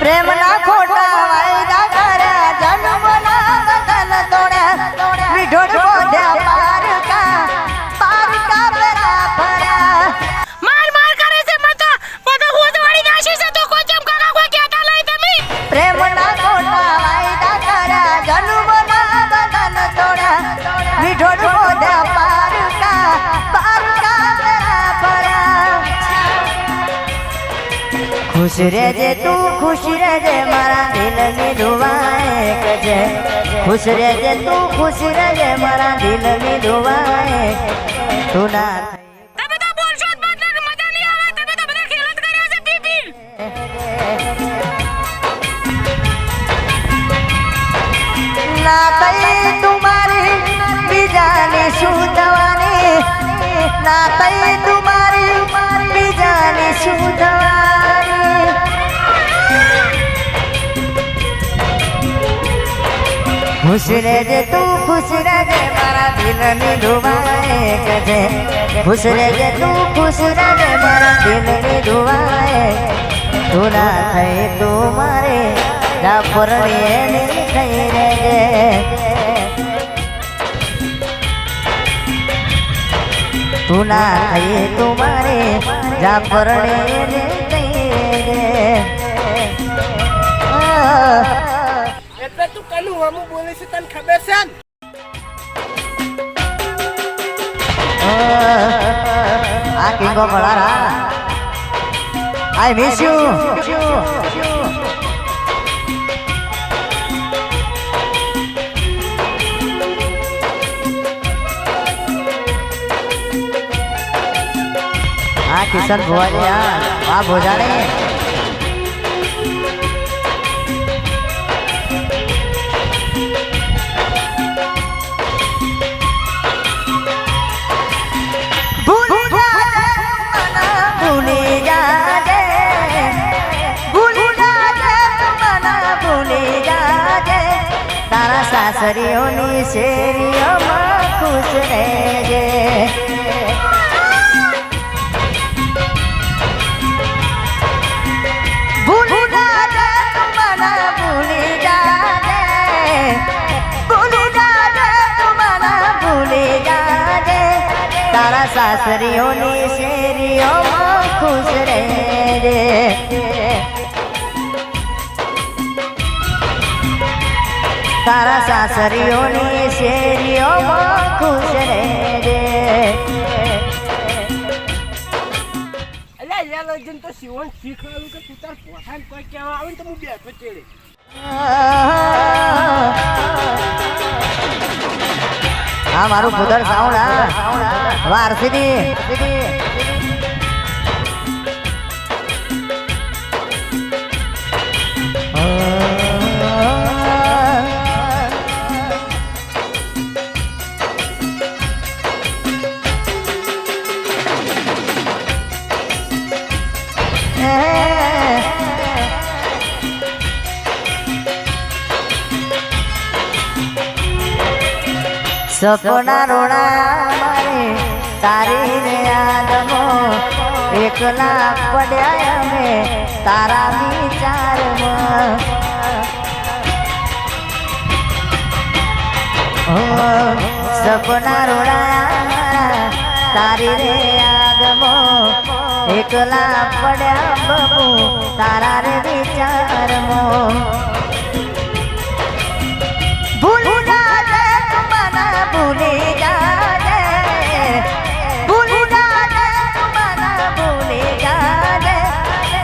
પ્રેમના ખોટા વાયદા કર્યા જન્મના બદન તોડ્યા મીઠોડ બોધ્યા પારકા પેરા ભર્યા માર માર કરે છે મત બધો હોદ વાળી નાશી છે તો કોઈ કેમ કાકા કોઈ કહેતા નહીં તમે પ્રેમના ખોટા વાયદા કર્યા જન્મના બદન તોડ્યા મીઠોડ બોધ્યા પારકા પેરા ભર્યા खुश रहे तू खुश रहे मारा दिल में दुआएं कजे खुश रहे तू खुश रहे मारा दिल में दुआएं तू ना તમે તો બોલશો જ મત ને મજા નહીં આવે તમે તો બધા ખેલ જ કર્યા છે પીપી ના તઈ તુમારી બીજાની શું દવાની ના તઈ તુમારી બીજાની શું દવાની खुश रहे तू खुश रहे मारा दिल में दुआएं कजे खुश रहे तू खुश रहे मारा दिल में दुआएं तू ना थई तू मारे जाफरनी नहीं थई रे तू ना थई तू मारे जाफरनी नहीं थई रे એટલે તું કનું હમું બોલે છે તને ખબર છે ને આ કિંગો ભળારા આઈ મિસ યુ આ કિશન ભુવાજી આ ભોજાણી सासरियोनी शेरियों में खुश रहेगे भूल जाए तुम्हारा भूली जाए तुम्हारा भूली जाए तारा सासरियोनी शेरियों में खुश रहेगे तारा सासरियोनी शेरियों में खुश रहेगे અલ્યા યાર જન તો શિવન શીખવાડું કે તું તાર પોતાને કોઈ કહેવા આવે ને તો હું બેઠો ચેડે हाँ मारू पुदर साउंड वारसिदी सपना रोना मारे तारी ने यादमो एकला पड्या में तारा विचार सपना रोना तारी रे यादमो एकला पड्या बबू तारा रे विचार भूल जाए तुम्हारा भूले जाए भूल जाए तुम्हारा भूले जाए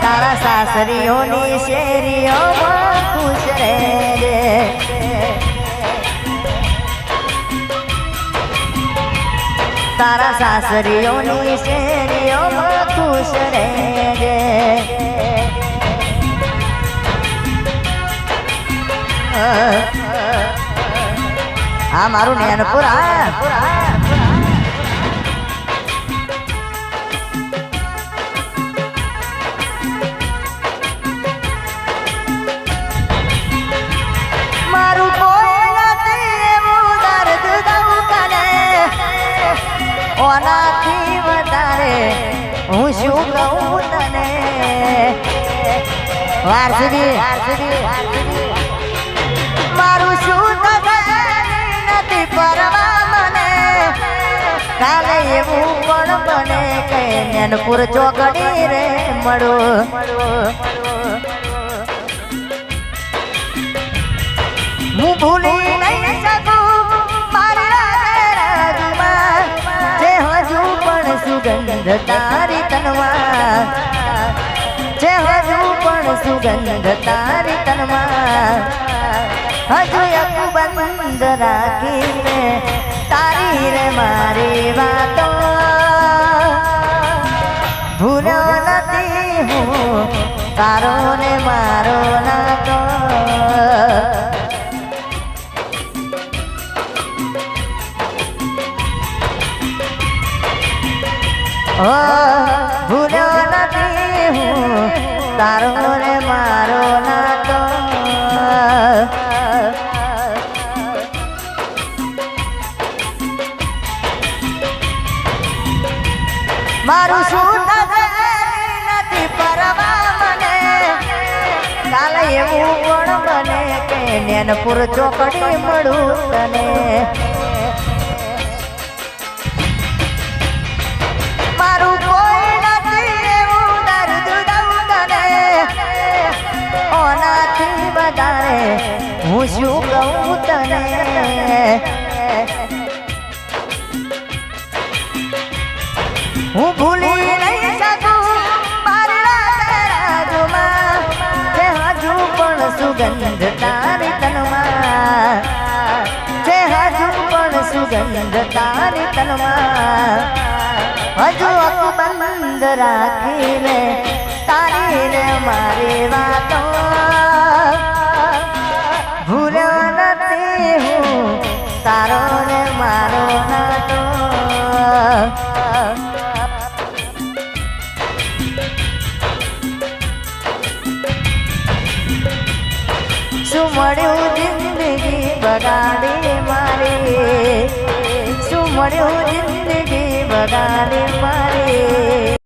तारा सासरियों ने शेरियों में खुश रहे तारा सासरियों ने शेरियों में खुश रहे हाँ मारू नैनपुर मारू कोई નથી એવું દર્દ દઉં કને ઓનાથી વધારે હું શું કહું તને વાર સુધી મારું શું થશે નથી પરવા મને કાલે એવું પણ બને કે જ્ઞાનપુર ચોકડી રે મળું હું ભૂલી નહીં શકું મારા રાજમાં જે હજુ પણ સુગંધ તારી તનમાં જે હજુ પણ સુગંધ તારી તનમાં હજુ એક બંધ રાખીને તારી રે મારી વાતો ભૂલ્યો નથી હું તારો ને મારો નાતો ભૂલ્યો નથી હું તારો ને મારો નાતો મારું શું નથી પરવા મને કાલે એવું પણ બને કે જ્ઞાનપુર ચોકડી મળું તને મારું કોઈ નથી એવું દર્દ દઉં તને ઓનાથી વધારે હું શું કહું તને હું ભૂલી નહીં શકું મારા રાજમાં જે હજુ પણ સુગંધ તારી તનમાં જે હજુ પણ સુગંધ તારી તનમાં હજુ અકબંધ રાખીને તારી ને મારી વાતો ભૂલ્યો નથી હું તારો ને મારો નાતો શું મળ્યું જિંદગી બગાડી મારી શું મળ્યું જિંદગી બગાડી મારી